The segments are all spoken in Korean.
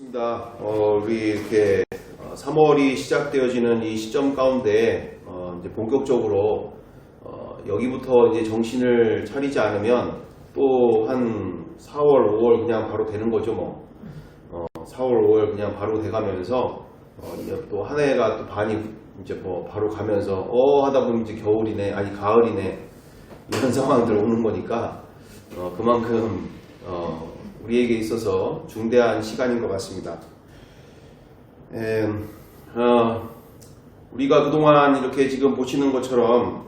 우리 이렇게 3월이 시작되어지는 이 시점 가운데 이제 본격적으로 여기부터 이제 정신을 차리지 않으면 또 한 4월, 5월 그냥 바로 되는 거죠 뭐. 4월, 5월 그냥 바로 돼가면서 이제 또 한 해가 또 반이 이제 뭐 바로 가면서 하다 보면 이제 겨울이네, 아니 가을이네 이런 상황들 오는 거니까 그만큼 우리에게 있어서 중대한 시간인 것 같습니다. 우리가 그동안 이렇게 지금 보시는 것처럼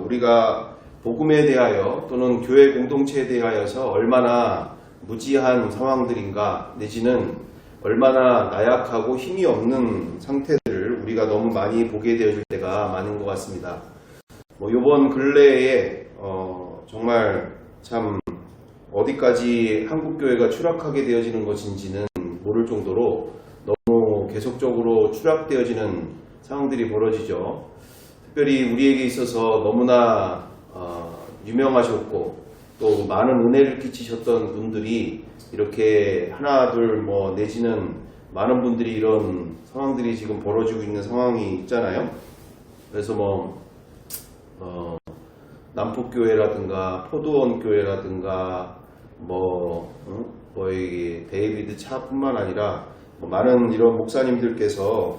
우리가 복음에 대하여 또는 교회 공동체에 대하여서 얼마나 무지한 상황들인가 내지는 얼마나 나약하고 힘이 없는 상태들을 우리가 너무 많이 보게 되어질 때가 많은 것 같습니다. 요번 근래에 정말 참 어디까지 한국교회가 추락하게 되어지는 것인지는 모를 정도로 너무 계속적으로 추락되어지는 상황들이 벌어지죠. 특별히 우리에게 있어서 너무나 유명하셨고 또 많은 은혜를 끼치셨던 분들이 이렇게 하나 둘 내지는 많은 분들이 이런 상황들이 지금 벌어지고 있는 상황이 있잖아요. 그래서 남북교회라든가 포도원교회라든가 거의 데이비드 차뿐만 아니라 많은 이런 목사님들께서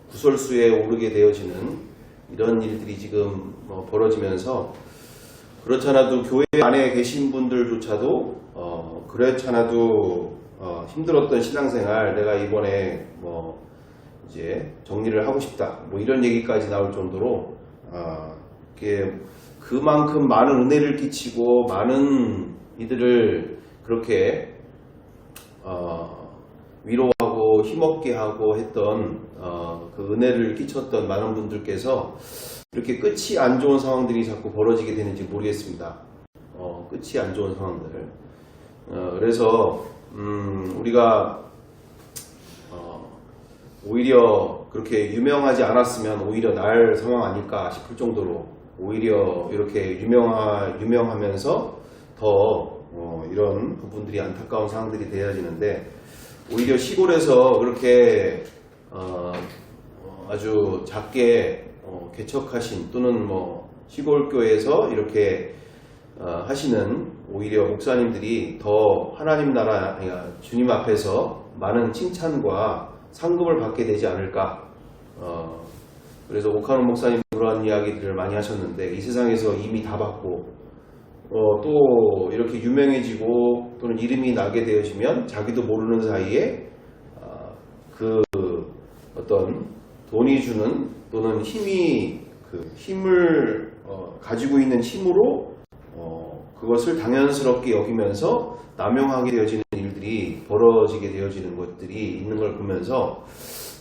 구설수에 오르게 되어지는 이런 일들이 지금 벌어지면서 그렇잖아도 교회 안에 계신 분들조차도 그렇잖아도 힘들었던 신앙생활 내가 이번에 이제 정리를 하고 싶다 이런 얘기까지 나올 정도로 그만큼 많은 은혜를 끼치고 많은 이들을 그렇게 위로하고 힘없게 하고 했던 그 은혜를 끼쳤던 많은 분들께서 이렇게 끝이 안 좋은 상황들이 자꾸 벌어지게 되는지 모르겠습니다. 끝이 안 좋은 상황들. 그래서 우리가 오히려 그렇게 유명하지 않았으면 오히려 나을 상황 아닐까 싶을 정도로 오히려 이렇게 유명하면서 더 이런 부분들이 안타까운 상황들이 되어지는데 오히려 시골에서 그렇게 아주 작게 개척하신 또는 시골교회에서 이렇게 하시는 오히려 목사님들이 더 하나님 나라 주님 앞에서 많은 칭찬과 상급을 받게 되지 않을까. 그래서 오카노 목사님 그런 이야기들을 많이 하셨는데 이 세상에서 이미 다 받고 또 이렇게 유명해지고 또는 이름이 나게 되어지면 자기도 모르는 사이에 그 어떤 돈이 주는 또는 힘을 가지고 있는 힘으로 그것을 당연스럽게 여기면서 남용하게 되어지는 일들이 벌어지게 되어지는 것들이 있는 걸 보면서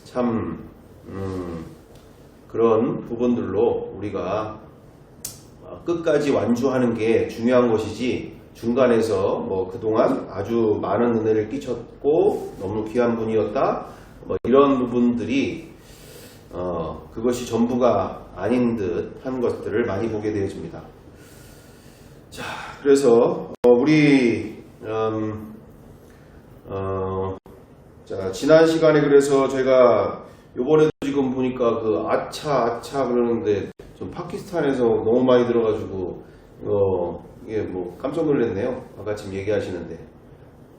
참 그런 부분들로 우리가 끝까지 완주하는 게 중요한 것이지 중간에서 그동안 아주 많은 은혜를 끼쳤고 너무 귀한 분이었다 이런 부분들이 그것이 전부가 아닌 듯 한 것들을 많이 보게 되어집니다. 자, 그래서 우리 자, 지난 시간에 그래서 제가 요번에도 지금 보니까 그 아차 그러는데 좀 파키스탄에서 너무 많이 들어가지고 이게 깜짝 놀랐네요. 아까 지금 얘기하시는데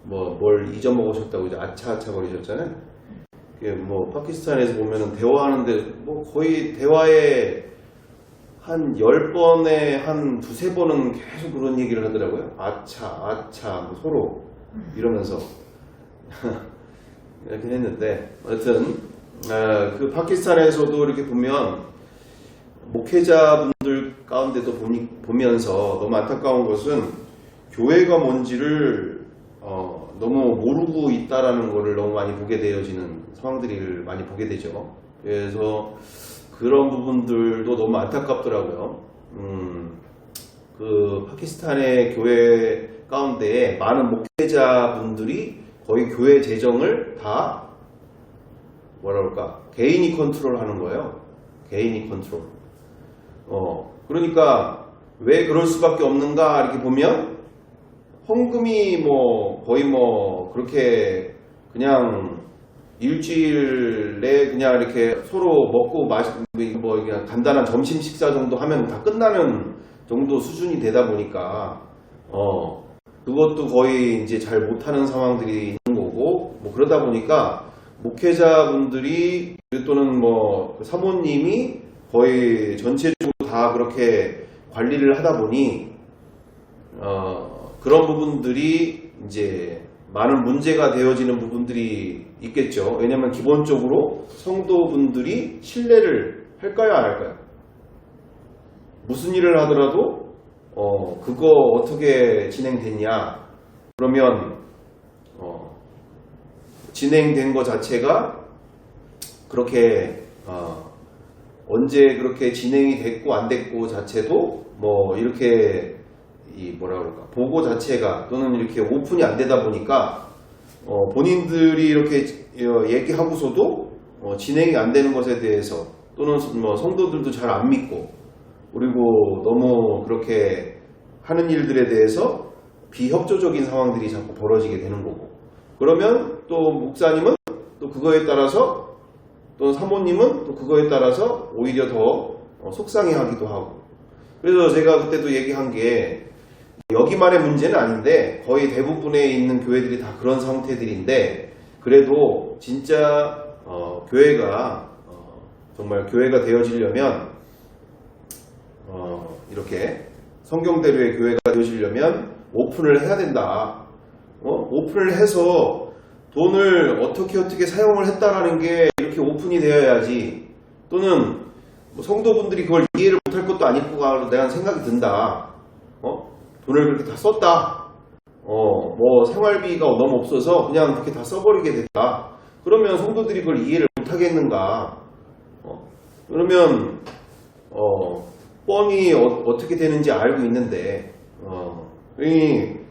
뭘 잊어먹으셨다고 이제 아차 거리셨잖아요. 이게 파키스탄에서 보면은 대화하는데 거의 대화에 한 10번에 한 두세 번은 계속 그런 얘기를 하더라고요. 아차 서로 이러면서 이렇게 했는데 하여튼 그 파키스탄에서도 이렇게 보면 목회자분들 가운데도 보면서 너무 안타까운 것은 교회가 뭔지를 너무 모르고 있다라는 것을 너무 많이 보게 되어지는 상황들을 많이 보게 되죠. 그래서 그런 부분들도 너무 안타깝더라고요. 그 파키스탄의 교회 가운데 많은 목회자분들이 거의 교회 재정을 다 개인이 컨트롤하는 거예요. 개인이 컨트롤. 그러니까 왜 그럴 수밖에 없는가 이렇게 보면 헌금이 뭐 거의 뭐 그렇게 그냥 일주일에 그냥 이렇게 서로 먹고 뭐 그냥 간단한 점심 식사 정도 하면 다 끝나는 정도 수준이 되다 보니까 그것도 거의 이제 잘 못하는 상황들이 있는 거고, 뭐 그러다 보니까 목회자분들이 또는 뭐 사모님이 거의 전체적으로 다 그렇게 관리를 하다 보니 그런 부분들이 이제 많은 문제가 되어지는 부분들이 있겠죠. 왜냐하면 기본적으로 성도분들이 신뢰를 할까요, 안 할까요? 무슨 일을 하더라도 그거 어떻게 진행됐냐, 그러면 진행된 것 자체가 그렇게 언제 그렇게 진행이 됐고 안 됐고 자체도 뭐 이렇게 뭐라 그럴까, 보고 자체가 또는 이렇게 오픈이 안 되다 보니까 본인들이 이렇게 얘기하고서도 진행이 안 되는 것에 대해서 또는 뭐 성도들도 잘 안 믿고, 그리고 너무 그렇게 하는 일들에 대해서 비협조적인 상황들이 자꾸 벌어지게 되는 거고, 그러면 또 목사님은 또 그거에 따라서, 또는 사모님은 또 그거에 따라서 오히려 더 속상해하기도 하고. 그래서 제가 그때도 얘기한 게, 여기만의 문제는 아닌데 거의 대부분에 있는 교회들이 다 그런 상태들인데, 그래도 진짜 교회가 정말 교회가 되어지려면, 이렇게 성경대로의 교회가 되어지려면 오픈을 해야 된다. 오픈을 해서 돈을 어떻게 사용을 했다라는 게 이렇게 오픈이 되어야지, 또는 뭐 성도분들이 그걸 이해를 못할 것도 아니고 내가 생각이 든다. 돈을 그렇게 다 썼다. 뭐 생활비가 너무 없어서 그냥 그렇게 다 써버리게 됐다. 그러면 성도들이 그걸 이해를 못하겠는가? 그러면 뻔히 어떻게 되는지 알고 있는데,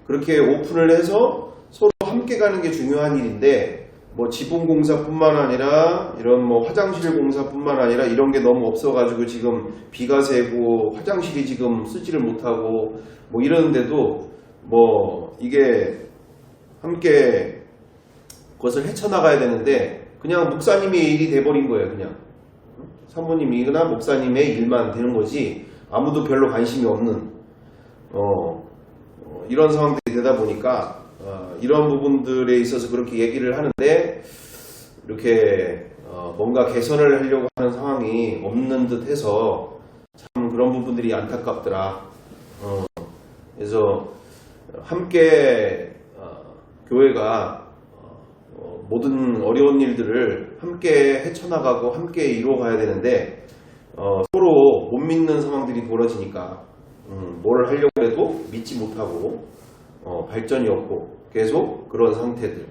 그렇게 오픈을 해서 서로 함께 가는 게 중요한 일인데, 뭐 지붕공사뿐만 아니라 이런 뭐 화장실 공사뿐만 아니라 이런 게 너무 없어가지고 지금 비가 새고 화장실이 지금 쓰지를 못하고 뭐 이러는데도 뭐 이게 함께 그것을 헤쳐나가야 되는데 그냥 목사님의 일이 돼버린 거예요. 그냥 사모님이거나 목사님의 일만 되는 거지 아무도 별로 관심이 없는 이런 상황들이 되다 보니까 이런 부분들에 있어서 그렇게 얘기를 하는데, 이렇게 뭔가 개선을 하려고 하는 상황이 없는 듯 해서 참 그런 부분들이 안타깝더라. 그래서 함께 교회가 모든 어려운 일들을 함께 헤쳐나가고 함께 이루어가야 되는데, 서로 못 믿는 상황들이 벌어지니까 뭘 하려고 해도 믿지 못하고 발전이 없고 계속 그런 상태들.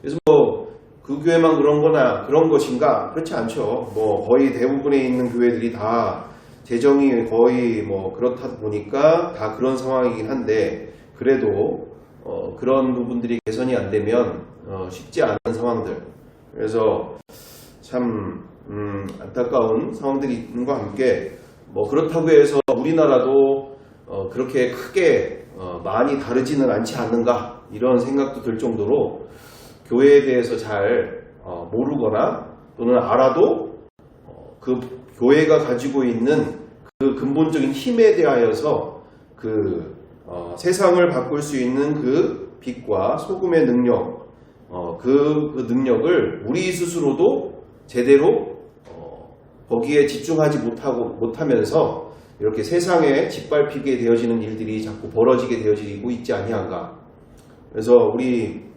그래서 뭐 그 교회만 그런 것인가? 그렇지 않죠. 뭐 거의 대부분에 있는 교회들이 다 재정이 거의 뭐 그렇다 보니까 다 그런 상황이긴 한데, 그래도 그런 부분들이 개선이 안 되면 쉽지 않은 상황들. 그래서 참 안타까운 상황들이 있는 것과 함께, 뭐 그렇다고 해서 우리나라도 그렇게 크게 많이 다르지는 않지 않는가, 이런 생각도 들 정도로 교회에 대해서 잘 모르거나 또는 알아도 그 교회가 가지고 있는 그 근본적인 힘에 대하여서 그 세상을 바꿀 수 있는 그 빛과 소금의 능력, 그 능력을 우리 스스로도 제대로 거기에 집중하지 못하면서 이렇게 세상에 짓밟히게 되어지는 일들이 자꾸 벌어지게 되어지고 있지 아니한가. 그래서 우리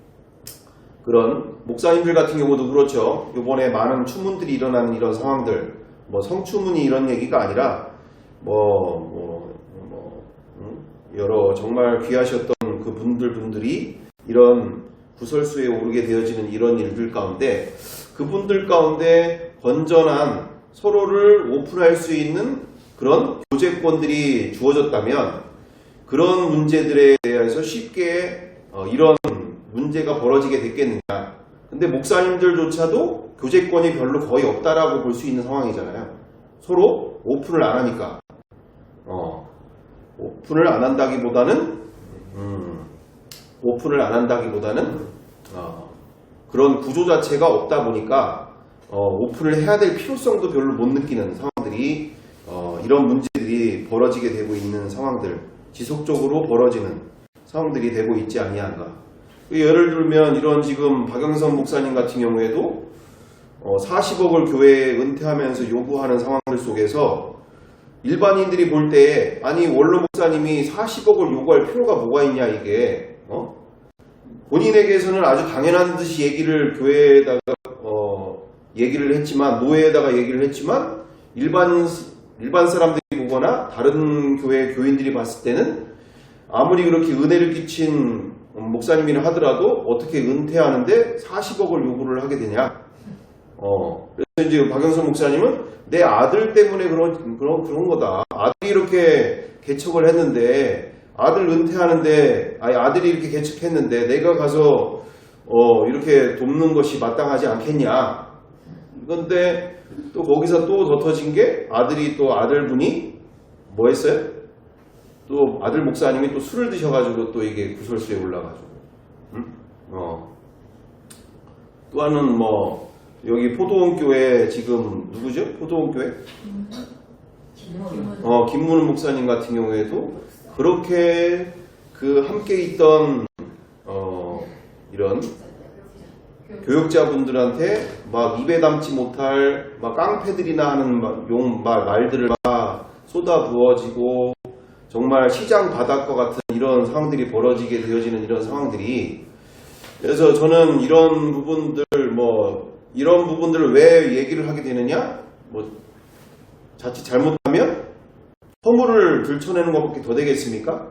그런 목사님들 같은 경우도 그렇죠. 이번에 많은 추문들이 일어나는 이런 상황들, 뭐 성추문이 이런 얘기가 아니라 여러 정말 귀하셨던 그 분들이 이런 구설수에 오르게 되어지는 이런 일들 가운데, 그분들 가운데 건전한 서로를 오픈할 수 있는 그런 교제권들이 주어졌다면 그런 문제들에 대해서 쉽게 이런 문제가 벌어지게 됐겠느냐. 근데 목사님들조차도 교제권이 별로 거의 없다라고 볼 수 있는 상황이잖아요. 서로 오픈을 안 하니까. 오픈을 안 한다기보다는 오픈을 안 한다기보다는 그런 구조 자체가 없다 보니까 오픈을 해야 될 필요성도 별로 못 느끼는 상황들이 이런 문제들이 벌어지게 되고 있는 상황들, 지속적으로 벌어지는 상황들이 되고 있지 아니한가. 예를 들면 이런 지금 박영선 목사님 같은 경우에도 40억을 교회에 은퇴하면서 요구하는 상황들 속에서 일반인들이 볼 때 아니 원로 목사님이 40억을 요구할 필요가 뭐가 있냐 이게 본인에게서는 아주 당연한 듯이 얘기를 교회에다가 얘기를 했지만 노예에다가 얘기를 했지만 일반 사람들이 보거나 다른 교회 교인들이 봤을 때는 아무리 그렇게 은혜를 끼친 목사님이라 하더라도 어떻게 은퇴하는데 40억을 요구를 하게 되냐. 그래서 이제 박영선 목사님은 내 아들 때문에 그런 거다. 아들이 이렇게 개척을 했는데 아들 은퇴하는데 아들이 이렇게 개척했는데 내가 가서 이렇게 돕는 것이 마땅하지 않겠냐. 그런데 또 거기서 또 더 터진 게 아들분이 뭐 했어요? 또 아들 목사님이 또 술을 드셔가지고 또 이게 구설수에 올라가지고 또 하나는 뭐 여기 포도원 교회 지금 누구죠? 포도원 교회? 김문우 목사님 같은 경우에도 그렇게 그 함께 있던 이런 교역자분들한테 막 입에 담지 못할 막 깡패들이나 하는 말들을 막 쏟아 부어지고 정말 시장 바닥과 같은 이런 상황들이 벌어지게 되어지는 이런 상황들이, 그래서 저는 이런 부분들을 왜 얘기를 하게 되느냐, 자칫 잘못하면 허물을 들춰내는 것밖에 더 되겠습니까?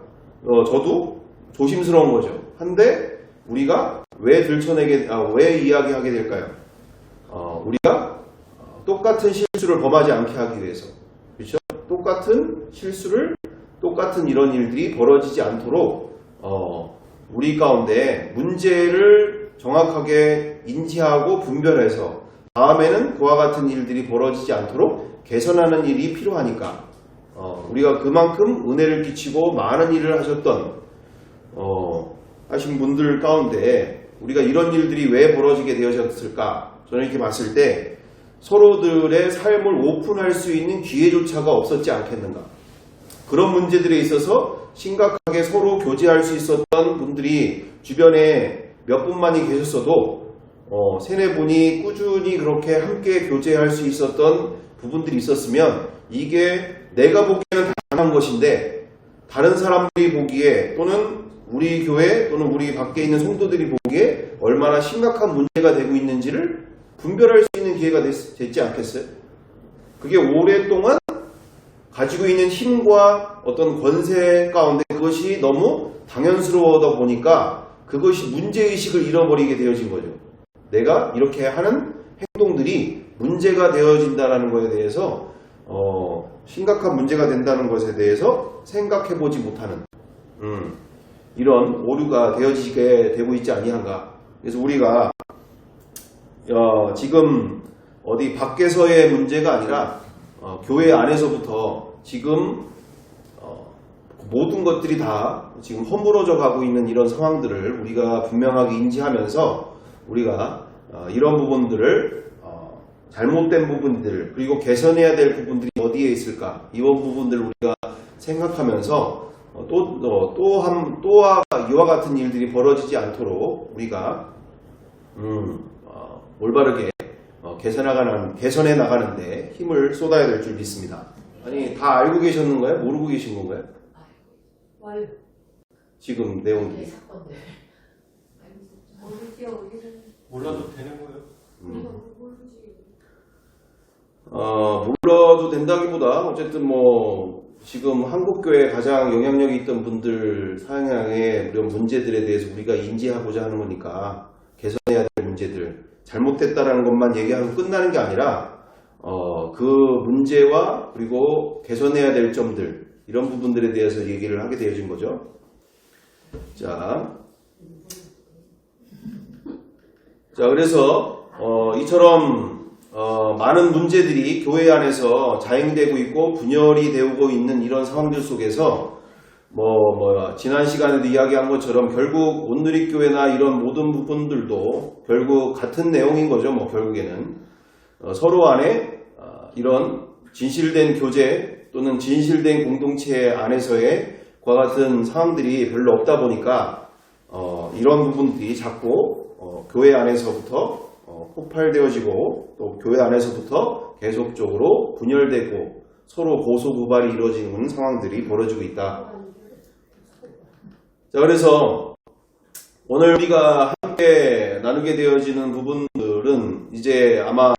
저도 조심스러운 거죠. 한데 우리가 왜 왜 이야기하게 될까요? 우리가 똑같은 실수를 범하지 않게 하기 위해서, 그렇죠? 똑같은 이런 일들이 벌어지지 않도록 우리 가운데 문제를 정확하게 인지하고 분별해서 다음에는 그와 같은 일들이 벌어지지 않도록 개선하는 일이 필요하니까 우리가 그만큼 은혜를 끼치고 많은 일을 하신 분들 가운데 우리가 이런 일들이 왜 벌어지게 되어졌을까? 저는 이렇게 봤을 때 서로들의 삶을 오픈할 수 있는 기회조차가 없었지 않겠는가. 그런 문제들에 있어서 심각하게 서로 교제할 수 있었던 분들이 주변에 몇 분만이 계셨어도 세네 분이 꾸준히 그렇게 함께 교제할 수 있었던 부분들이 있었으면 이게 내가 보기에는 당연한 것인데 다른 사람들이 보기에 또는 우리 교회 또는 우리 밖에 있는 성도들이 보기에 얼마나 심각한 문제가 되고 있는지를 분별할 수 있는 기회가 됐지 않겠어요? 그게 오랫동안 가지고 있는 힘과 어떤 권세 가운데 그것이 너무 당연스러워다 보니까 그것이 문제의식을 잃어버리게 되어진 거죠. 내가 이렇게 하는 행동들이 문제가 되어진다는 것에 대해서 심각한 문제가 된다는 것에 대해서 생각해보지 못하는 이런 오류가 되어지게 되고 있지 아니한가. 그래서 우리가 지금 어디 밖에서의 문제가 아니라 교회 안에서부터 지금 모든 것들이 다 지금 허물어져 가고 있는 이런 상황들을 우리가 분명하게 인지하면서 우리가 이런 부분들을 잘못된 부분들 그리고 개선해야 될 부분들이 어디에 있을까, 이런 부분들을 우리가 생각하면서 이와 같은 일들이 벌어지지 않도록 우리가 올바르게 개선해 나가는데 힘을 쏟아야 될 줄 믿습니다. 아니 다 알고 계셨는가요? 모르고 계신 건가요? 지금 내용이 몰라도 되는 거예요? 몰라도 된다기보다 어쨌든 지금 한국교회에 가장 영향력이 있던 분들 상향의 이런 문제들에 대해서 우리가 인지하고자 하는 거니까 개선해야 될 문제들, 잘못됐다라는 것만 얘기하고 끝나는 게 아니라 그 문제와 그리고 개선해야 될 점들, 이런 부분들에 대해서 얘기를 하게 되어진 거죠. 자, 그래서 이처럼 많은 문제들이 교회 안에서 자행되고 있고 분열이 되고 있는 이런 상황들 속에서 지난 시간에도 이야기한 것처럼 결국 온누리교회나 이런 모든 부분들도 결국 같은 내용인 거죠. 결국에는 서로 안에 이런 진실된 교제 또는 진실된 공동체 안에서의 그와 같은 상황들이 별로 없다 보니까 이런 부분들이 자꾸 교회 안에서부터 폭발되어지고 또 교회 안에서부터 계속적으로 분열되고 서로 고소고발이 이루어지는 상황들이 벌어지고 있다. 자, 그래서 오늘 우리가 함께 나누게 되어지는 부분들은 이제 아마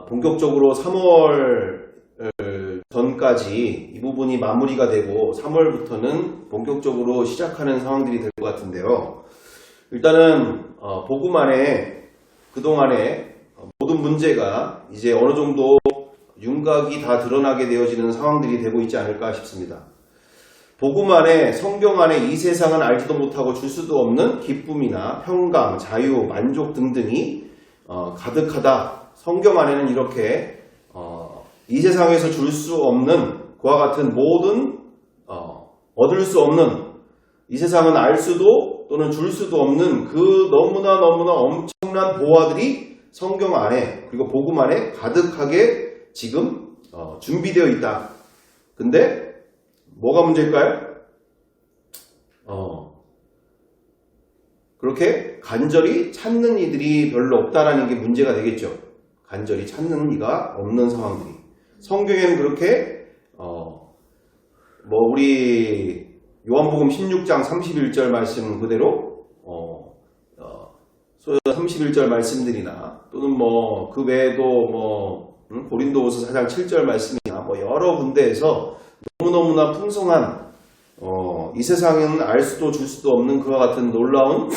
본격적으로 3월 전까지 이 부분이 마무리가 되고 3월부터는 본격적으로 시작하는 상황들이 될 것 같은데요. 일단은 복음 안에 그동안에 모든 문제가 이제 어느 정도 윤곽이 다 드러나게 되어지는 상황들이 되고 있지 않을까 싶습니다. 복음 안에 성경 안에 이 세상은 알지도 못하고 줄 수도 없는 기쁨이나 평강, 자유, 만족 등등이 가득하다. 성경 안에는 이렇게 이 세상에서 줄 수 없는 그와 같은 모든 얻을 수 없는 이 세상은 알 수도 또는 줄 수도 없는 그 너무나 엄청난 보화들이 성경 안에 그리고 복음 안에 가득하게 지금 준비되어 있다. 근데 뭐가 문제일까요? 그렇게 간절히 찾는 이들이 별로 없다라는 게 문제가 되겠죠. 간절히 찾는 이가 없는 상황들이. 성경에는 그렇게 우리 요한복음 16장 31절 말씀 그대로 31절 말씀들이나 또는 그 외에도 고린도후서 4장 7절 말씀이나 여러 군데에서 너무너무나 풍성한 이 세상에는 알 수도 줄 수도 없는 그와 같은 놀라운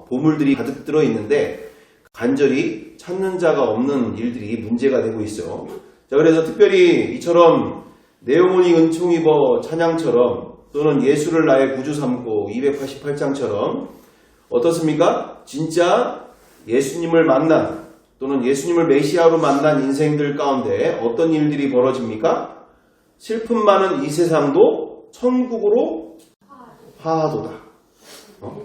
보물들이 가득 들어 있는데 간절히 찾는 자가 없는 일들이 문제가 되고 있죠. 자, 그래서 특별히 이처럼 내 영혼이 은총 입어 찬양처럼 또는 예수를 나의 구주 삼고 288장처럼 어떻습니까? 진짜 예수님을 만난 또는 예수님을 메시아로 만난 인생들 가운데 어떤 일들이 벌어집니까? 슬픔 많은 이 세상도 천국으로 화하도다.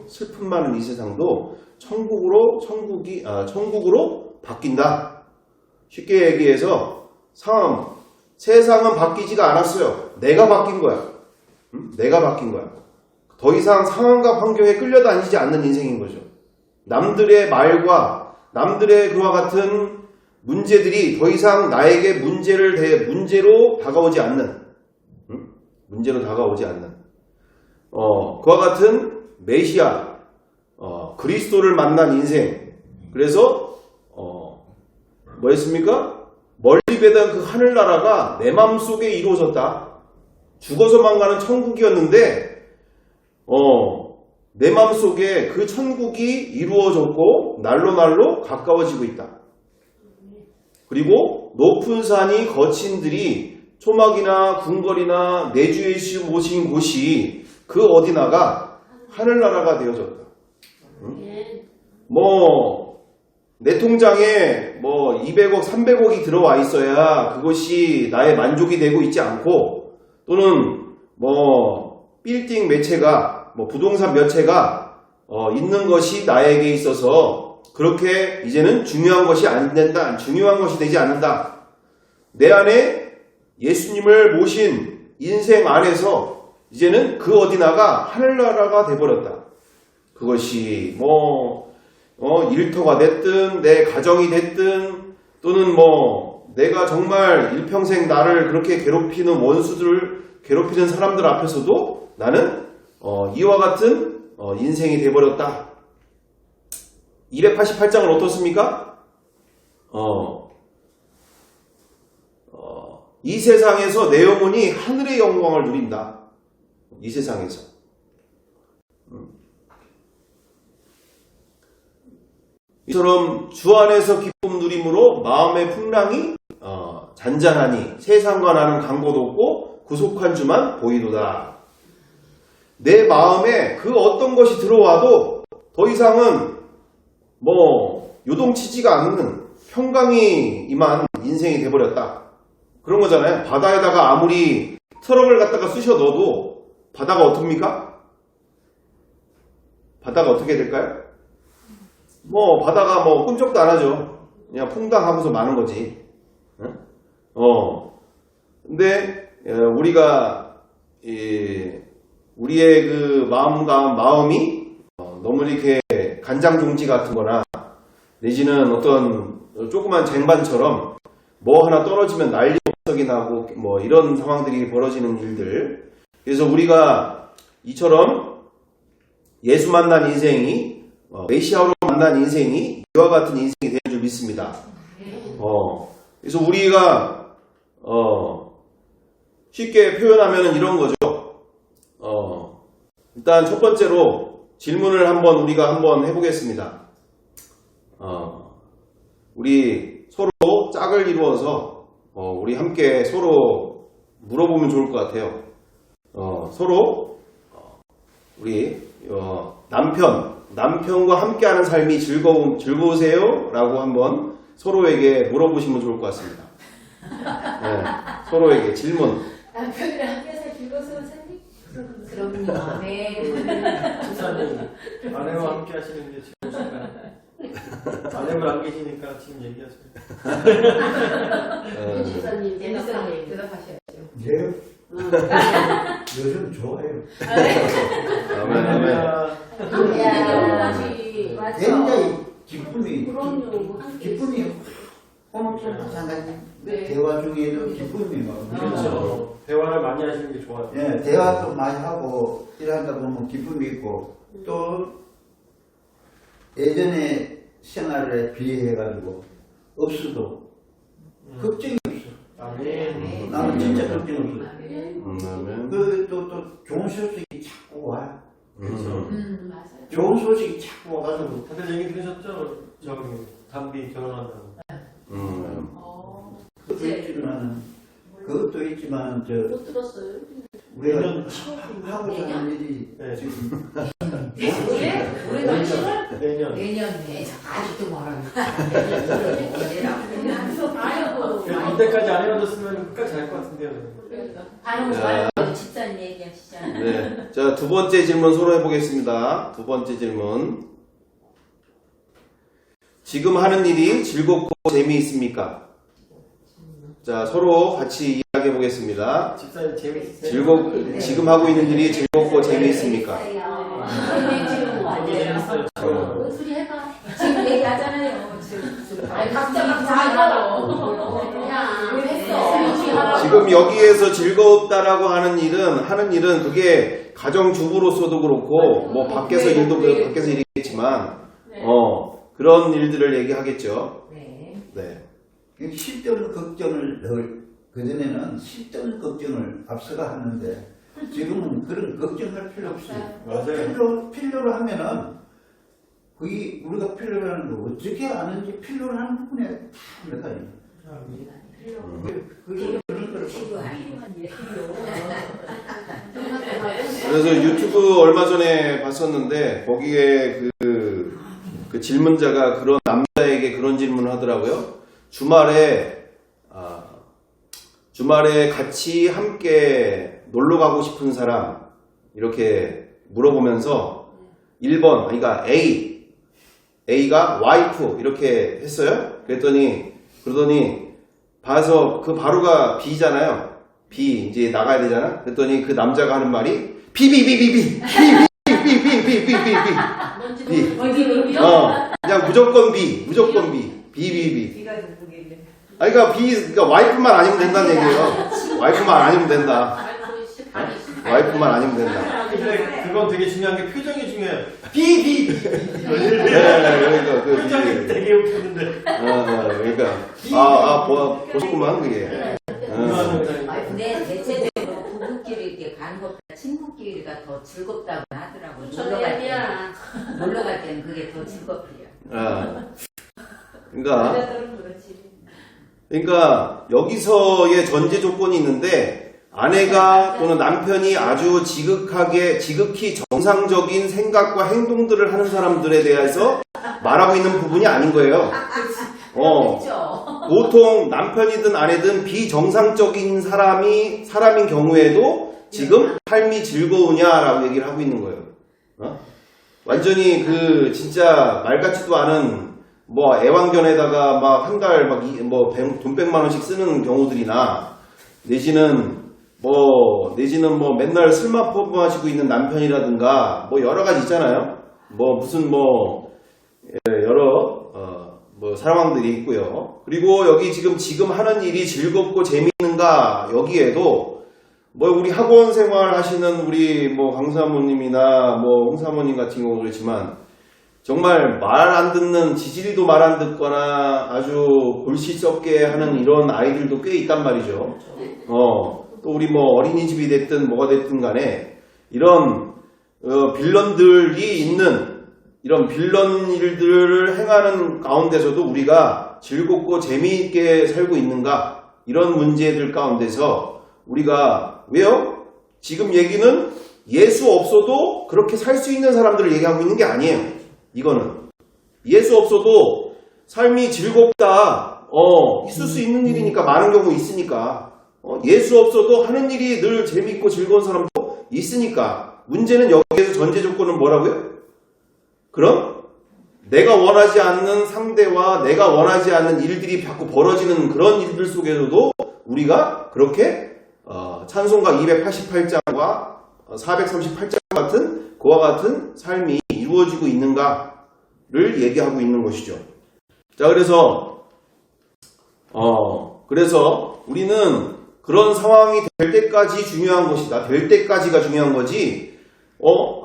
슬픔 많은 이 세상도 천국으로 바뀐다. 쉽게 얘기해서 세상은 바뀌지가 않았어요. 내가 바뀐 거야. 내가 바뀐 거야. 더 이상 상황과 환경에 끌려다니지 않는 인생인 거죠. 남들의 말과 남들의 그와 같은 문제들이 더 이상 나에게 문제로 다가오지 않는 그와 같은 메시아 그리스도를 만난 인생. 그래서 뭐였습니까? 멀리 배던 그 하늘나라가 내 마음속에 이루어졌다. 죽어서만 가는 천국이었는데 내 마음속에 그 천국이 이루어졌고 날로 가까워지고 있다. 그리고 높은 산이 거친 들이 초막이나 궁궐이나 내주 예수 모신 곳이 그 어디나가 하늘나라가 되어졌다. 내 통장에 200억, 300억이 들어와 있어야 그것이 나의 만족이 되고 있지 않고 또는 빌딩 몇 채가 부동산 몇 채가 있는 것이 나에게 있어서 그렇게 이제는 중요한 것이 안 된다. 중요한 것이 되지 않는다. 내 안에 예수님을 모신 인생 안에서 이제는 그 어디나가 하늘나라가 돼버렸다. 그것이 일터가 됐든 내 가정이 됐든 또는 내가 정말 일평생 나를 그렇게 괴롭히는 원수들을 괴롭히는 사람들 앞에서도 나는 이와 같은 인생이 돼버렸다. 288장은 어떻습니까? 이 세상에서 내 영혼이 하늘의 영광을 누린다. 이 세상에서. 이처럼 주 안에서 기쁨 누림으로 마음의 풍랑이 잔잔하니 세상과 나는 간곳 없고 구속한 주만 보이도다. 내 마음에 그 어떤 것이 들어와도 더 이상은 요동치지가 않는 평강이 임한 인생이 돼버렸다. 그런 거잖아요. 바다에다가 아무리 트럭을 갖다가 쑤셔 넣어도 바다가 어떻습니까? 바다가 어떻게 될까요? 뭐 바다가 뭐 꿈쩍도 안 하죠. 그냥 퐁당하고서 마는 거지. 근데 우리가 우리의 그 마음이 너무 이렇게 간장종지 같은 거나 내지는 어떤 조그만 쟁반처럼 뭐 하나 떨어지면 난리 법석이 나고 뭐 이런 상황들이 벌어지는 일들. 그래서 우리가 이처럼 예수 만난 인생이 메시아로 만난 인생이 이와 같은 인생이 되는 줄 믿습니다. 그래서 우리가 쉽게 표현하면 이런 거죠. 일단 첫 번째로 질문을 우리가 한번 해보겠습니다. 우리 서로 짝을 이루어서 우리 함께 서로 물어보면 좋을 것 같아요. 서로 우리 남편과 함께하는 삶이 즐거우세요? 라고 한번 서로에게 물어보시면 좋을 것 같습니다. 네, 서로에게 질문. 남편이랑 함께 살 즐거워서 선생님? 그럼요. 네. 목사님, 아내와 함께 하시는 게 즐거우신가요? 아내분 안 계시니까 지금 얘기하세요. 목사님 재밌어요. 대답하셔야죠. 네. 요즘 좋아요. 아멘. 결혼하지. 맞아. 굉장히 기쁨이 오늘도 마찬가지. 네. 대화 중에도 기쁨이 막. 그렇죠. 대화를 많이 하시는 게 좋아요. 예, 대화도 많이 하고 일하다 보면 기쁨이 있고 또 예전에 생활에 비해가지고 없어도 걱정이 없어. 아멘. 나는 진짜 걱정 없어. 아멘. 또 좋은 소식이 자꾸 와. 그렇죠. 맞아요. 좋은 소식이 자꾸 와가지고 다들 얘기 들으셨죠? 저기 담비 결혼한다고. 그것도 있지만 못 들었어요. 우리가 내년 하고 사는 일이 네. 지금 올해 7월? 내년. 내년에 아직도 말하는 아이고. 이때까지 안 헤어졌으면 끝까지 잘 것 같은데요. 반응 좋아요. 집사님 얘기하시죠. 네. 자, 두 번째 질문 서로 해보겠습니다. 두 번째 질문. 지금 하는 일이 즐겁고 재미있습니까? 자, 서로 같이 이야기해 보겠습니다. 집사님 재밌으세요? 지금 하고 있는 일이 즐겁고 재미있습니까? 저도 재밌어요. 뭔 소리 해봐. 지금 얘기하잖아요. 지금. 각자 그냥 했어. 지금 여기에서 즐겁다라고 하는 일은 그게 가정주부로서도 그렇고, 뭐 밖에서 일도 밖에서 일이겠지만, 그런 일들을 얘기하겠죠. 네. 네. 실전 걱정을 그전에는 실전 걱정을 앞서가 하는데 지금은 그런 걱정할 필요 없어요. 맞아요. 필요로 하면은 그게 우리가 필요로 하는 거 어떻게 아는지 필요로 하는 부분에 다 들어가요. 그게 그런 거를 그래서 유튜브 얼마 전에 봤었는데, 거기에 그 질문자가 그런 남자에게 그런 질문을 하더라고요. 주말에 같이 함께 놀러 가고 싶은 사람, 이렇게 물어보면서 1번, 그러니까 A가 와이프, 이렇게 했어요. 그러더니, 봐서 그 바로가 B잖아요. B, 이제 나가야 되잖아. 그랬더니 그 남자가 하는 말이, B. 그냥 무조건 B. 비가 누구겠네. 그러니까 와이프만 아니면 된다는 얘기예요. 와이프만 아니면 된다. 와이프만 아니면 된다. 근데 그건 되게 중요한 게 표정이 중요해요. 비. 그러니까 표정이 되게 웃겼는데. 그러니까 보셨구만 그게. 근데 대체적으로 부부끼리 이렇게 가는 것보다 친구끼리가 더 즐겁다고 하더라고요. 놀러 갈 때는 그게 더 즐겁대요. 그러니까 여기서의 전제 조건이 있는데, 아내가 또는 남편이 아주 지극히 정상적인 생각과 행동들을 하는 사람들에 대해서 말하고 있는 부분이 아닌 거예요. 그렇죠. 보통 남편이든 아내든 비정상적인 사람인 경우에도 지금 삶이 즐거우냐라고 얘기를 하고 있는 거예요. 완전히 그 진짜 말 같지도 않은 뭐 애완견에다가 막 한 달 막 돈 100만 원씩 쓰는 경우들이나 내지는 뭐 맨날 술만 퍼부하시고 있는 남편이라든가 뭐 여러 가지 있잖아요. 뭐 무슨 여러 뭐 상황들이 있고요. 그리고 여기 지금 하는 일이 즐겁고 재미있는가 여기에도 뭐 우리 학원 생활 하시는 우리 뭐 강사모님이나 뭐 홍사모님 같은 경우 그렇지만 정말 말 안 듣는 지질이도 말 안 듣거나 아주 골시 썩게 하는 이런 아이들도 꽤 있단 말이죠. 또 우리 뭐 어린이집이 됐든 뭐가 됐든 간에 이런 빌런들이 있는 이런 빌런 일들을 행하는 가운데서도 우리가 즐겁고 재미있게 살고 있는가 이런 문제들 가운데서 우리가 왜요? 지금 얘기는 예수 없어도 그렇게 살 수 있는 사람들을 얘기하고 있는 게 아니에요. 이거는 예수 없어도 삶이 즐겁다 있을 수 있는 일이니까 많은 경우 있으니까 예수 없어도 하는 일이 늘 재미있고 즐거운 사람도 있으니까 문제는 여기에서 전제 조건은 뭐라고요? 그럼 내가 원하지 않는 상대와 내가 원하지 않는 일들이 자꾸 벌어지는 그런 일들 속에서도 우리가 그렇게 찬송가 288장과 438장 같은 그와 같은 삶이 이루어지고 있는가를 얘기하고 있는 것이죠. 자, 그래서 우리는 그런 상황이 될 때까지 중요한 것이다. 될 때까지가 중요한 거지.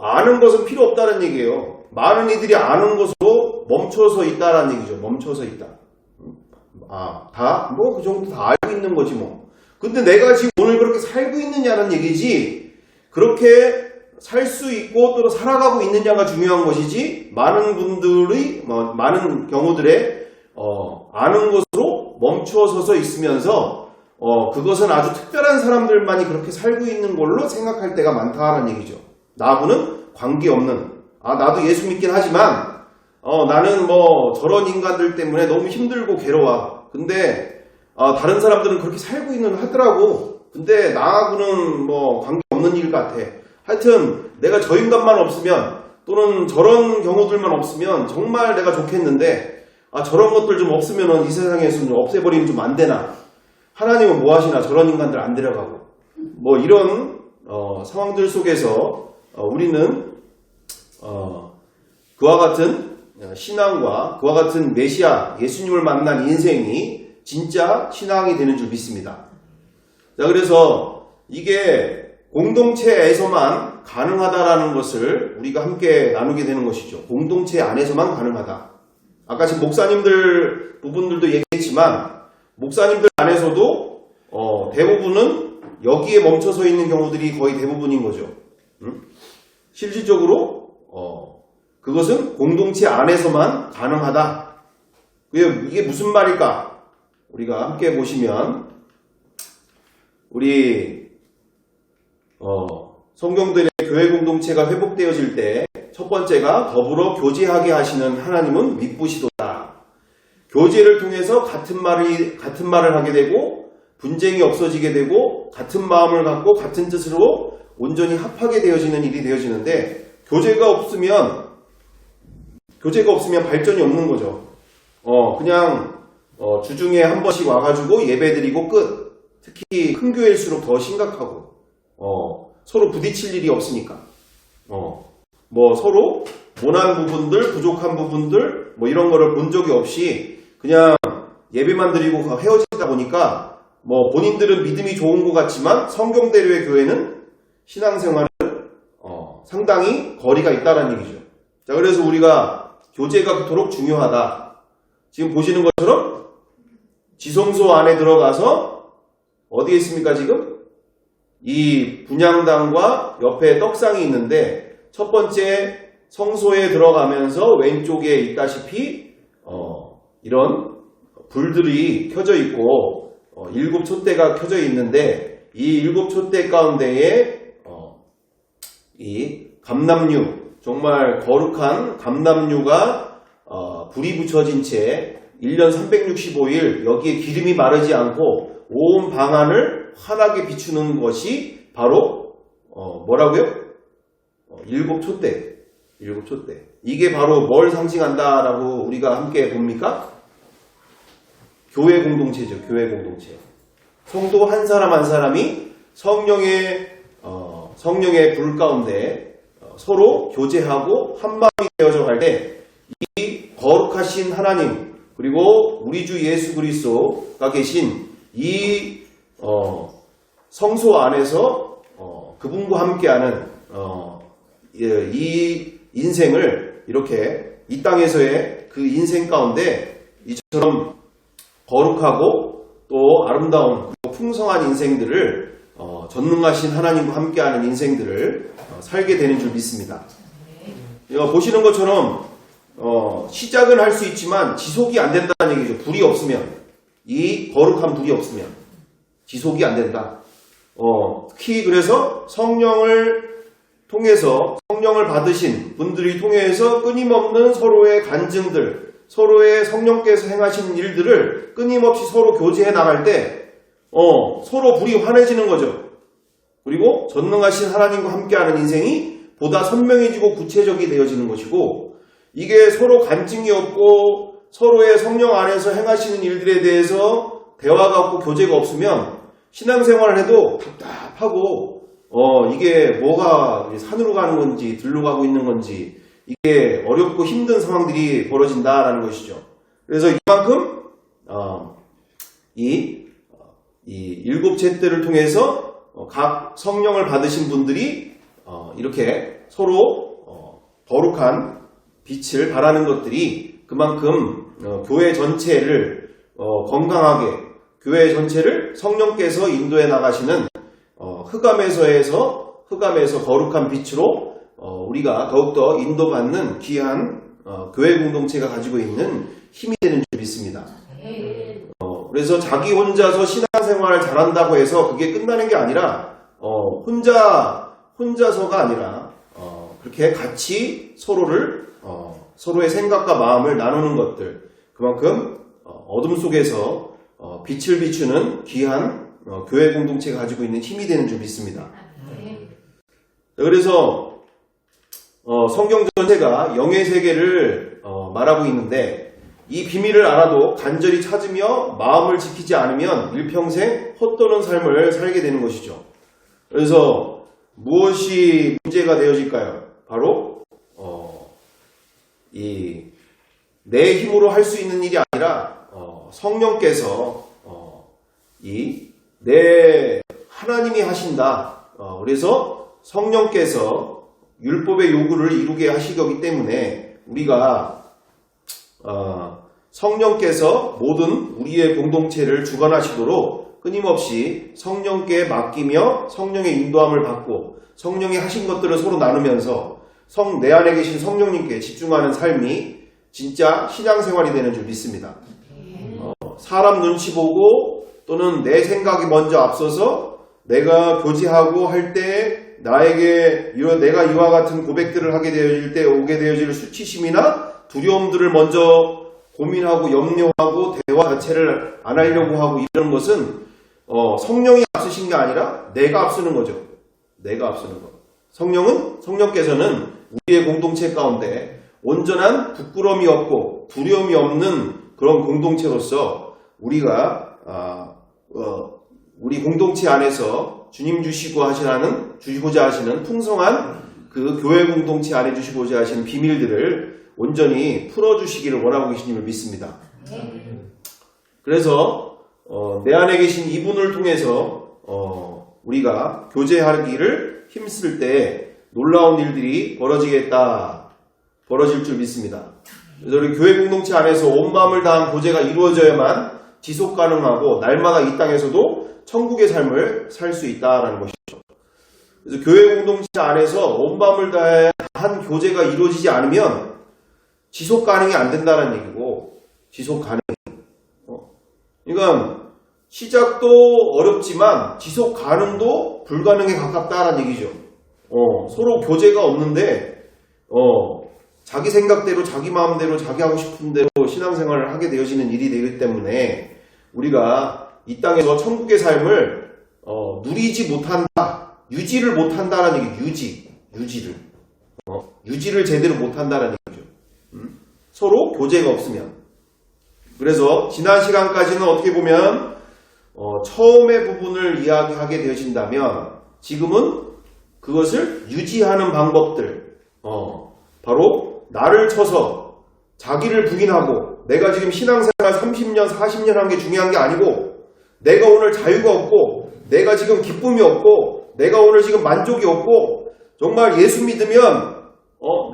아는 것은 필요 없다는 얘기예요. 많은 이들이 아는 것으로 멈춰서 있다라는 얘기죠. 멈춰서 있다. 그 정도 다 알고 있는 거지 뭐. 근데 내가 지금 오늘 그렇게 살고 있느냐는 얘기지, 그렇게 살 수 있고 또 살아가고 있느냐가 중요한 것이지, 많은 경우들에, 아는 것으로 멈춰서서 있으면서, 그것은 아주 특별한 사람들만이 그렇게 살고 있는 걸로 생각할 때가 많다는 얘기죠. 나하고는 관계없는, 나도 예수 믿긴 하지만, 나는 뭐 저런 인간들 때문에 너무 힘들고 괴로워. 근데, 다른 사람들은 그렇게 살고 있는 하더라고. 근데 나하고는 뭐 관계없는 일 같아. 하여튼 내가 저 인간만 없으면 또는 저런 경우들만 없으면 정말 내가 좋겠는데 저런 것들 좀 없으면 이 세상에서 좀 없애버리면 좀 안 되나. 하나님은 뭐 하시나 저런 인간들 안 데려가고. 뭐 이런 상황들 속에서 우리는 그와 같은 신앙과 그와 같은 메시아 예수님을 만난 인생이 진짜 신앙이 되는 줄 믿습니다. 자, 그래서 이게 공동체에서만 가능하다라는 것을 우리가 함께 나누게 되는 것이죠. 공동체 안에서만 가능하다. 아까 지금 목사님들 부분들도 얘기했지만 목사님들 안에서도 대부분은 여기에 멈춰서 있는 경우들이 거의 대부분인 거죠. 실질적으로 그것은 공동체 안에서만 가능하다. 이게 무슨 말일까? 우리가 함께 보시면 우리 성경들의 교회 공동체가 회복되어질 때 첫 번째가 더불어 교제하게 하시는 하나님은 미쁘시도다. 교제를 통해서 같은 말을 하게 되고 분쟁이 없어지게 되고 같은 마음을 갖고 같은 뜻으로 온전히 합하게 되어지는 일이 되어지는데 교제가 없으면 발전이 없는 거죠. 그냥 주중에 한 번씩 와가지고 예배드리고 끝. 특히 큰 교회일수록 더 심각하고 서로 부딪힐 일이 없으니까 뭐 서로 모난 부분들, 부족한 부분들 뭐 이런 거를 본 적이 없이 그냥 예배만 드리고 헤어지다 보니까 뭐 본인들은 믿음이 좋은 것 같지만 성경대로의 교회는 신앙생활은 상당히 거리가 있다는 얘기죠. 자, 그래서 우리가 교제가 그토록 중요하다. 지금 보시는 것처럼 지성소 안에 들어가서 어디에 있습니까 지금? 이 분향당과 옆에 떡상이 있는데 첫 번째 성소에 들어가면서 왼쪽에 있다시피 이런 불들이 켜져 있고 7 촛대가 켜져 있는데 이 7 촛대 가운데에 이 감람류, 정말 거룩한 감람류가 불이 붙여진 채 1년 365일 여기에 기름이 마르지 않고 온 방안을 환하게 비추는 것이 바로 뭐라고요? 일곱 촛대. 이게 바로 뭘 상징한다라고 우리가 함께 봅니까? 교회 공동체죠. 교회 공동체. 성도 한 사람 한 사람이 성령의 불 가운데 서로 교제하고 한 마음이 되어져 갈 때 이 거룩하신 하나님 그리고 우리 주 예수 그리스도가 계신 이 성소 안에서 그분과 함께하는 이 인생을 이렇게 이 땅에서의 그 인생 가운데 이처럼 거룩하고 또 아름다운 그리고 풍성한 인생들을 전능하신 하나님과 함께하는 인생들을 살게 되는 줄 믿습니다. 보시는 것처럼 시작은 할 수 있지만 지속이 안 된다는 얘기죠. 불이 없으면 이 거룩한 불이 없으면 지속이 안 된다. 특히 그래서 성령을 통해서 성령을 받으신 분들이 통해서 끊임없는 서로의 간증들 서로의 성령께서 행하시는 일들을 끊임없이 서로 교제해 나갈 때 서로 불이 환해지는 거죠. 그리고 전능하신 하나님과 함께하는 인생이 보다 선명해지고 구체적이 되어지는 것이고 이게 서로 간증이 없고 서로의 성령 안에서 행하시는 일들에 대해서 대화가 없고 교제가 없으면 신앙생활을 해도 답답하고 이게 뭐가 산으로 가는 건지 들로 가고 있는 건지 이게 어렵고 힘든 상황들이 벌어진다라는 것이죠. 그래서 이만큼 이 일곱 촛대를 통해서 각 성령을 받으신 분들이 이렇게 서로 거룩한 빛을 발하는 것들이 그만큼 교회 전체를 건강하게 교회 전체를 성령께서 인도해 나가시는 흑암에서 거룩한 빛으로 우리가 더욱더 인도받는 귀한 교회 공동체가 가지고 있는 힘이 되는 줄 믿습니다. 그래서 자기 혼자서 신앙생활을 잘한다고 해서 그게 끝나는 게 아니라 혼자서가 아니라 그렇게 같이 서로의 생각과 마음을 나누는 것들 그만큼 어둠 속에서 빛을 비추는 귀한 교회 공동체가 가지고 있는 힘이 되는 줄 믿습니다. 그래서 성경 전체가 영의 세계를 말하고 있는데 이 비밀을 알아도 간절히 찾으며 마음을 지키지 않으면 일평생 헛도는 삶을 살게 되는 것이죠. 그래서 무엇이 문제가 되어질까요? 바로 내 힘으로 할 수 있는 일이 아니라 성령께서 내 하나님이 하신다. 그래서 성령께서 율법의 요구를 이루게 하시기 때문에 우리가 성령께서 모든 우리의 공동체를 주관하시도록 끊임없이 성령께 맡기며 성령의 인도함을 받고 성령이 하신 것들을 서로 나누면서 내 안에 계신 성령님께 집중하는 삶이 진짜 신앙생활이 되는 줄 믿습니다. 사람 눈치 보고 또는 내 생각이 먼저 앞서서 내가 교제하고 할 때 내가 이와 같은 고백들을 하게 되어질 때 오게 되어질 수치심이나 두려움들을 먼저 고민하고 염려하고 대화 자체를 안 하려고 하고 이런 것은 성령이 앞서신 게 아니라 내가 앞서는 거죠. 내가 앞서는 것. 성령께서는 우리의 공동체 가운데 온전한 부끄러움이 없고 두려움이 없는 그런 공동체로서 우리가 우리 공동체 안에서 주님 주시고자 하시는 풍성한 그 교회 공동체 안에 주시고자 하시는 비밀들을 온전히 풀어주시기를 원하고 계시님을 믿습니다. 그래서 내 안에 계신 이분을 통해서 우리가 교제하기를 힘쓸 때 놀라운 일들이 벌어질 줄 믿습니다. 그래서 우리 교회 공동체 안에서 온 마음을 다한 교제가 이루어져야만 지속 가능하고 날마다 이 땅에서도 천국의 삶을 살 수 있다라는 것이죠. 그래서 교회 공동체 안에서 온 마음을 다한 교제가 이루어지지 않으면 지속 가능이 안 된다는 얘기고 지속 가능. 그러니까 시작도 어렵지만 지속 가능도 불가능에 가깝다라는 얘기죠. 서로 교제가 없는데 자기 생각대로 자기 마음대로 자기 하고 싶은 대로 신앙생활을 하게 되어지는 일이 되기 때문에 우리가 이 땅에서 천국의 삶을 누리지 못한다. 유지를 못한다라는 얘기. 유지를 제대로 못한다라는 얘기죠. 서로 교제가 없으면. 그래서 지난 시간까지는 어떻게 보면 처음의 부분을 이야기하게 되어진다면 지금은 그것을 유지하는 방법들, 바로 나를 쳐서 자기를 부인하고 내가 지금 신앙생활 30년, 40년 한 게 중요한 게 아니고 내가 오늘 자유가 없고 내가 지금 기쁨이 없고 내가 오늘 지금 만족이 없고 정말 예수 믿으면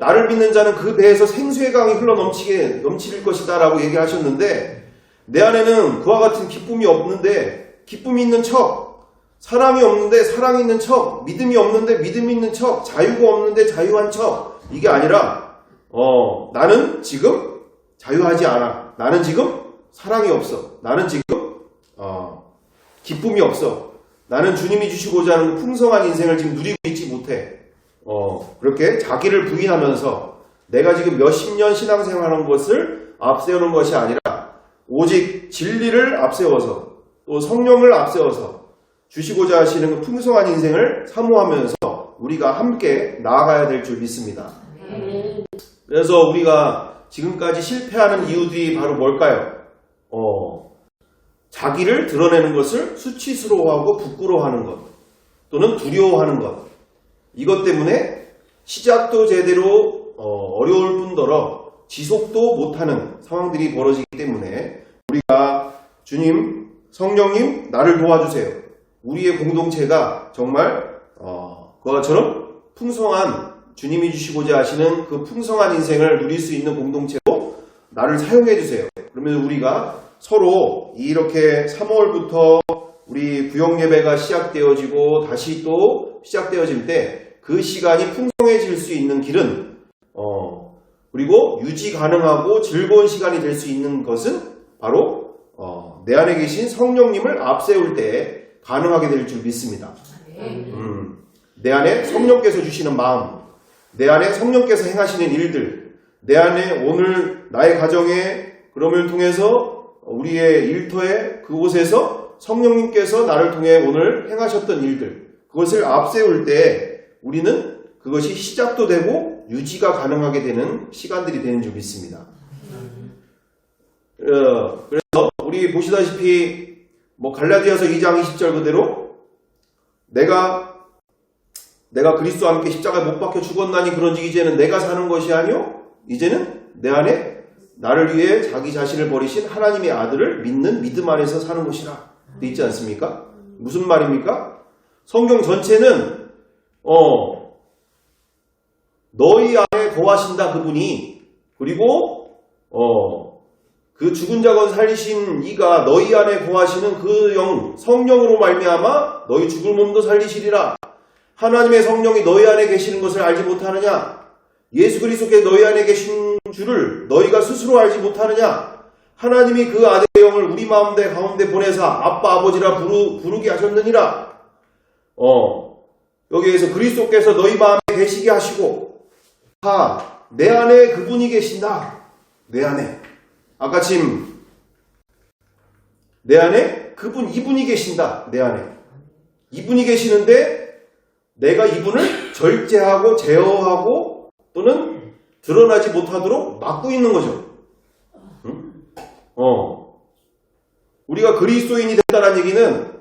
나를 믿는 자는 그 배에서 생수의 강이 흘러 넘칠 것이다 라고 얘기를 하셨는데 내 안에는 그와 같은 기쁨이 없는데 기쁨이 있는 척, 사랑이 없는데 사랑이 있는 척, 믿음이 없는데 믿음이 있는 척, 자유가 없는데 자유한 척, 이게 아니라 나는 지금 자유하지 않아. 나는 지금 사랑이 없어. 나는 지금 기쁨이 없어. 나는 주님이 주시고자 하는 풍성한 인생을 지금 누리고 있지 못해. 그렇게 자기를 부인하면서 내가 지금 몇십 년 신앙생활한 것을 앞세우는 것이 아니라 오직 진리를 앞세워서 또 성령을 앞세워서 주시고자 하시는 그 풍성한 인생을 사모하면서 우리가 함께 나아가야 될 줄 믿습니다. 그래서 우리가 지금까지 실패하는 이유들이 바로 뭘까요? 자기를 드러내는 것을 수치스러워하고 부끄러워하는 것 또는 두려워하는 것, 이것 때문에 시작도 제대로 어려울 뿐더러 지속도 못하는 상황들이 벌어지기 때문에 우리가 주님, 성령님 나를 도와주세요. 우리의 공동체가 정말 그것처럼 풍성한 주님이 주시고자 하시는 그 풍성한 인생을 누릴 수 있는 공동체로 나를 사용해 주세요. 그러면 우리가 서로 이렇게 3월부터 우리 구역 예배가 시작되어지고 다시 또 시작되어질 때 그 시간이 풍성해질 수 있는 길은 그리고 유지 가능하고 즐거운 시간이 될 수 있는 것은 바로 내 안에 계신 성령님을 앞세울 때 가능하게 될 줄 믿습니다. 내 안에 성령께서 주시는 마음, 내 안에 성령께서 행하시는 일들, 내 안에 오늘 나의 가정에 그럼을 통해서 우리의 일터에 그곳에서 성령님께서 나를 통해 오늘 행하셨던 일들, 그것을 앞세울 때 우리는 그것이 시작도 되고 유지가 가능하게 되는 시간들이 되는 줄 믿습니다. 그래서 우리 보시다시피 갈라디아서 2장 20절 그대로 내가 그리스도와 함께 십자가에 못 박혀 죽었나니 그런즉 이제는 내가 사는 것이 아니요 이제는 내 안에 나를 위해 자기 자신을 버리신 하나님의 아들을 믿는 믿음 안에서 사는 것이라 돼 있지 않습니까? 무슨 말입니까? 성경 전체는 너희 안에 거하신다 그분이, 그리고 그 죽은 자 가운데 살리신 이가 너희 안에 거하시는 그 영 성령으로 말미암아 너희 죽을 몸도 살리시리라. 하나님의 성령이 너희 안에 계시는 것을 알지 못하느냐? 예수 그리스도께서 너희 안에 계신 줄을 너희가 스스로 알지 못하느냐? 하나님이 그 아들의 영을 우리 마음대 가운데 보내사 아빠 아버지라 부르게 하셨느니라. 여기에서 그리스도께서 너희 마음에 계시게 하시고 내 안에 그분이 계신다. 내 안에 아까 지금 내 안에 이분이 계신다. 내 안에 이분이 계시는데 내가 이분을 절제하고 제어하고 또는 드러나지 못하도록 막고 있는 거죠. 우리가 그리스도인이 됐다는 얘기는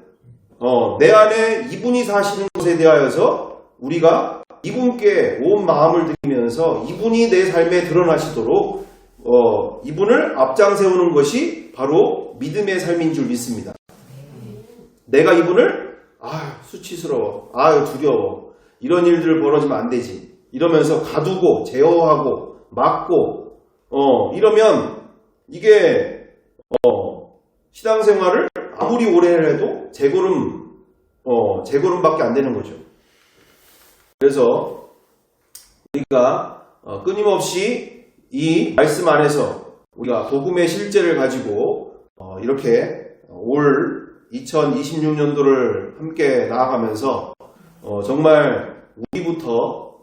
내 안에 이분이 사시는 것에 대하여서 우리가 이분께 온 마음을 드리면서 이분이 내 삶에 드러나시도록 이분을 앞장 세우는 것이 바로 믿음의 삶인 줄 믿습니다. 내가 이분을 수치스러워, 두려워, 이런 일들을 벌어지면 안 되지 이러면서 가두고 제어하고 막고 이러면 이게 신앙생활을 아무리 오래 해도 재걸음밖에 안 되는 거죠. 그래서 우리가 끊임없이 이 말씀 안에서 우리가 복음의 실제를 가지고 이렇게 올 2026년도를 함께 나아가면서 정말 우리부터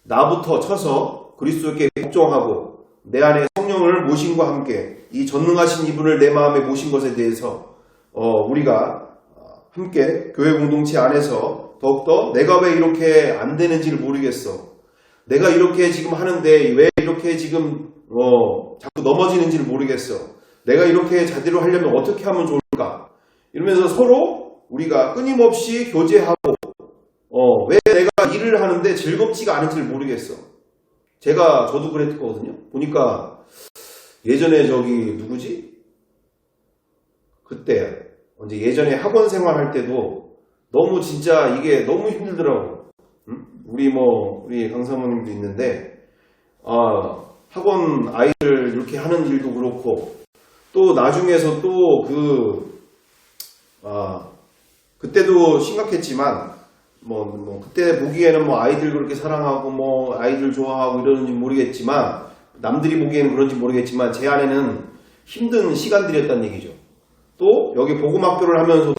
나부터 쳐서 그리스도께 복종하고 내 안에 성령을 모심과 함께 이 전능하신 이분을 내 마음에 모신 것에 대해서 우리가 함께 교회 공동체 안에서 더욱더 내가 왜 이렇게 안 되는지를 모르겠어. 내가 이렇게 지금 하는데 왜 이렇게 지금 자꾸 넘어지는지를 모르겠어. 내가 이렇게 제대로 하려면 어떻게 하면 좋을까? 이러면서 서로 우리가 끊임없이 교제하고 왜 내가 일을 하는데 즐겁지가 않은지를 모르겠어. 저도 그랬거든요. 보니까 예전에 저기 그때 언제 예전에 학원 생활할 때도 너무 진짜 이게 너무 힘들더라고. 응? 우리 강사모님도 있는데 학원 아이들 이렇게 하는 일도 그렇고 또 나중에서 또 그때도 심각했지만 그때 보기에는 아이들 그렇게 사랑하고 아이들 좋아하고 이러는지 모르겠지만 남들이 보기에는 그런지 모르겠지만 제 안에는 힘든 시간들이었다는 얘기죠. 또 여기 복음학교를 하면서도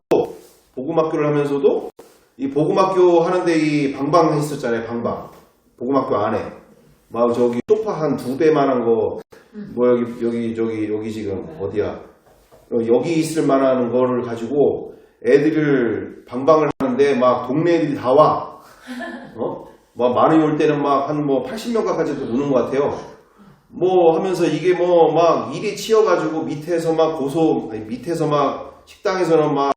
이 복음학교 하는데 이 방방 했었잖아요. 방방 복음학교 안에 막 저기 소파 한 2배만한 거 여기 지금 어디야 여기 있을 만한 거를 가지고 애들을 방방을 하는데 막 동네 애들이 다 와. 막 많이 올 때는 막 한 80명까지도 오는 것 같아요. 하면서 이게 막 일이 치여가지고 밑에서 막 밑에서 막 식당에서는 막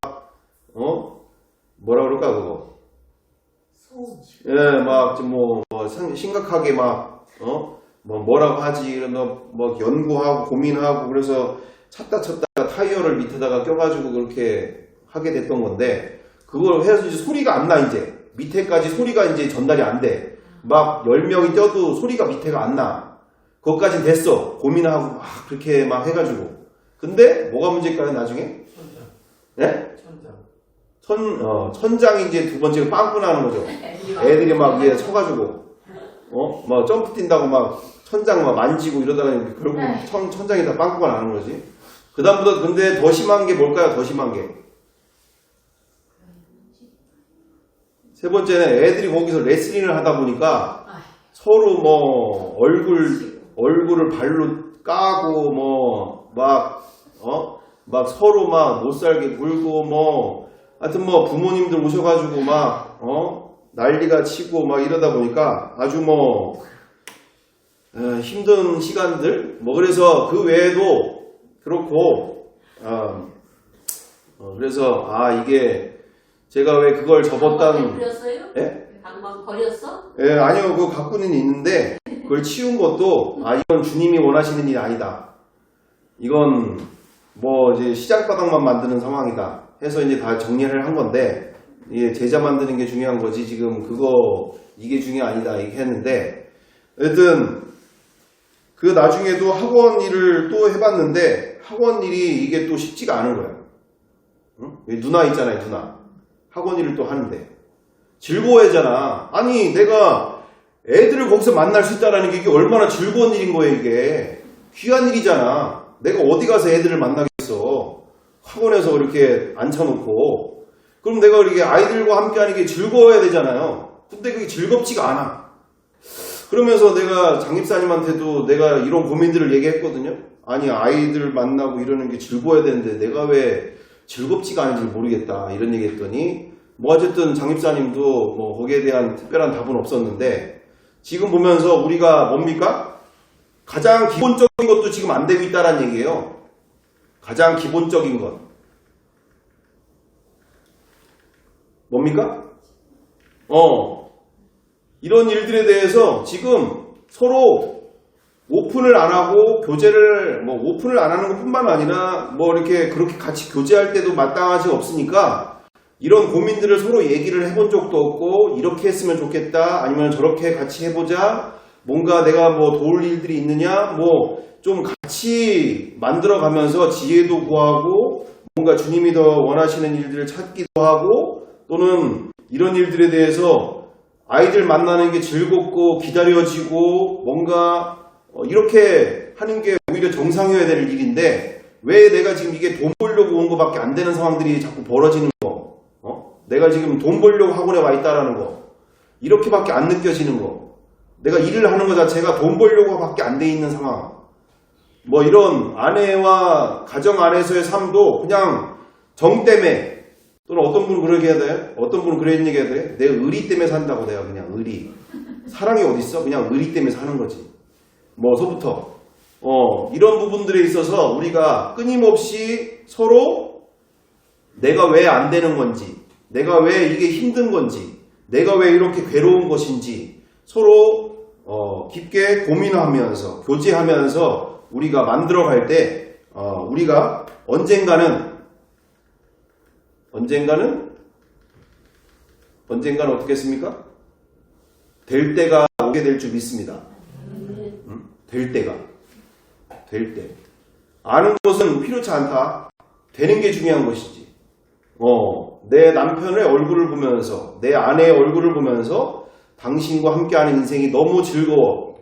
뭐라 그럴까 그거. 예, 막 좀 심각하게 막 뭐라고 하지 이러면 연구하고 고민하고 그래서 찾다가 타이어를 밑에다가 껴가지고 그렇게 하게 됐던 건데 그걸 해서 이제 소리가 안 나. 이제 밑에까지 소리가 이제 전달이 안 돼. 막 10명이 뛰어도 소리가 밑에가 안 나. 그것까진 됐어. 고민하고 막 그렇게 막 해가지고. 근데 뭐가 문제일까요 나중에? 천장. 네? 천장. 천장이 이제 두 번째가 빵꾸 나는 거죠. 애들이 막 위에 서가지고 막 점프 뛴다고 막 천장 막 만지고 이러다가 결국 천장이 다 빵꾸가 나는 거지. 그 다음부터 근데 더 심한 게 뭘까요? 더 심한 게 세 번째는 애들이 거기서 레슬링을 하다 보니까 서로 얼굴을 발로 까고 막 서로 막 못살게 굴고 하여튼 부모님들 오셔가지고 막 난리가 치고 막 이러다 보니까 아주 힘든 시간들 그래서 그 외에도 그렇고 그래서 이게 제가 왜 그걸 접었다는 버렸어요? 예? 방방 버렸어? 예, 아니요. 그거 갖고는 있는데 그걸 치운 것도 이건 주님이 원하시는 일이 아니다. 이건 이제 시장바닥만 만드는 상황이다. 해서 이제 다 정리를 한 건데 제자 만드는 게 중요한 거지 지금 이게 중요한 아니다 이렇게 했는데 여튼 그 나중에도 학원 일을 또 해봤는데 학원 일이 이게 또 쉽지가 않은 거예요. 응? 누나 있잖아요. 누나 학원 일을 또 하는데 즐거워하잖아. 아니 내가 애들을 거기서 만날 수 있다는 게 이게 얼마나 즐거운 일인 거예요. 이게 귀한 일이잖아. 내가 어디 가서 애들을 만나겠어. 학원에서 이렇게 앉혀놓고 그럼 내가 이렇게 아이들과 함께 하는 게 즐거워야 되잖아요. 근데 그게 즐겁지가 않아. 그러면서 내가 장집사님한테도 내가 이런 고민들을 얘기했거든요. 아니 아이들 만나고 이러는 게 즐거워야 되는데 내가 왜 즐겁지가 않은지 모르겠다 이런 얘기 했더니 어쨌든 장집사님도 거기에 대한 특별한 답은 없었는데 지금 보면서 우리가 뭡니까? 가장 기본적인 것도 지금 안 되고 있다는 얘기예요. 가장 기본적인 것 뭡니까? 이런 일들에 대해서 지금 서로 오픈을 안 하고 교제를 오픈을 안 하는 것뿐만 아니라 이렇게 그렇게 같이 교제할 때도 마땅하지 없으니까 이런 고민들을 서로 얘기를 해본 적도 없고 이렇게 했으면 좋겠다 아니면 저렇게 같이 해보자 뭔가 내가 도울 일들이 있느냐 좀 같이 만들어가면서 지혜도 구하고 뭔가 주님이 더 원하시는 일들을 찾기도 하고 또는 이런 일들에 대해서 아이들 만나는 게 즐겁고 기다려지고 뭔가 이렇게 하는 게 오히려 정상이어야 될 일인데 왜 내가 지금 이게 돈 벌려고 온 것밖에 안 되는 상황들이 자꾸 벌어지는 거 내가 지금 돈 벌려고 학원에 와 있다라는 거 이렇게밖에 안 느껴지는 거 내가 일을 하는 것 자체가 돈 벌려고 밖에 안 돼 있는 상황 이런 아내와 가정 안에서의 삶도 그냥 정 때문에 또는 어떤 분은 그러게 해야 돼? 어떤 분은 그런 얘기 해야 돼? 내 의리 때문에 산다고 내가 그냥 의리. 사랑이 어딨어? 그냥 의리 때문에 사는 거지. 뭐서부터 이런 부분들에 있어서 우리가 끊임없이 서로 내가 왜 안 되는 건지, 내가 왜 이게 힘든 건지, 내가 왜 이렇게 괴로운 것인지 서로 깊게 고민하면서 교제하면서 우리가 만들어갈 때 우리가 언젠가는 어떻게 했습니까? 될 때가 오게 될 줄 믿습니다. 될 때가. 될 때. 아는 것은 필요치 않다. 되는 게 중요한 것이지. 내 남편의 얼굴을 보면서, 내 아내의 얼굴을 보면서 당신과 함께하는 인생이 너무 즐거워.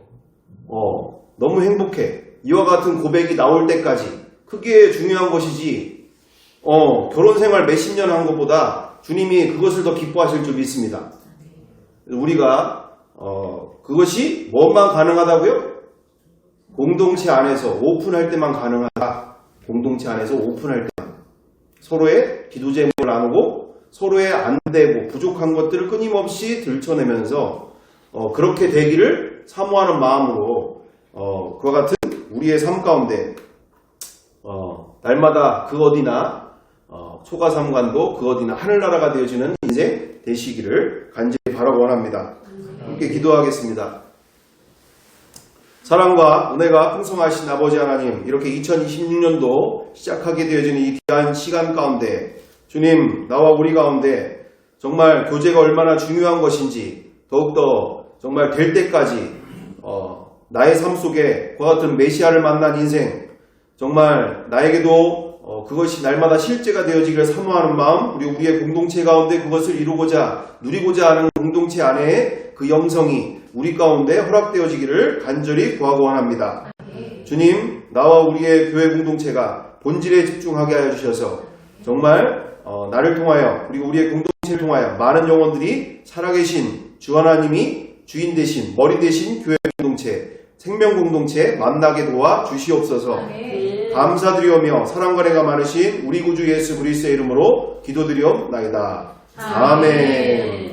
너무 행복해. 이와 같은 고백이 나올 때까지. 그게 중요한 것이지. 결혼 생활 몇십 년 한 것보다 주님이 그것을 더 기뻐하실 줄 믿습니다. 우리가 그것이 뭐만 가능하다고요? 공동체 안에서 오픈할 때만 가능하다. 공동체 안에서 오픈할 때만. 서로의 기도 제목을 나누고 서로의 안 되고 부족한 것들을 끊임없이 들춰내면서 그렇게 되기를 사모하는 마음으로 그와 같은 우리의 삶 가운데 날마다 그 어디나 초가삼관도 그 어디나 하늘나라가 되어지는 인생 되시기를 간절히 바라고 원합니다. 함께 기도하겠습니다. 사랑과 은혜가 풍성하신 아버지 하나님, 이렇게 2026년도 시작하게 되어진 이 귀한 시간 가운데 주님, 나와 우리 가운데 정말 교제가 얼마나 중요한 것인지 더욱더 정말 될 때까지 나의 삶 속에 그와 같은 메시아를 만난 인생, 정말 나에게도 그것이 날마다 실제가 되어지기를 사모하는 마음, 우리의 공동체 가운데 그것을 이루고자 누리고자 하는 공동체 안에 그 영성이 우리 가운데 허락되어지기를 간절히 구하고 원합니다. 주님, 나와 우리의 교회 공동체가 본질에 집중하게 하여 주셔서 정말 나를 통하여 그리고 우리의 공동체를 통하여 많은 영혼들이 살아계신 주 하나님이 주인 되신 머리 되신 교회 공동체, 생명 공동체 만나게 도와 주시옵소서. 감사드리오며 사랑과 은혜가 많으신 우리 구주 예수 그리스도의 이름으로 기도드리옵나이다. 아멘.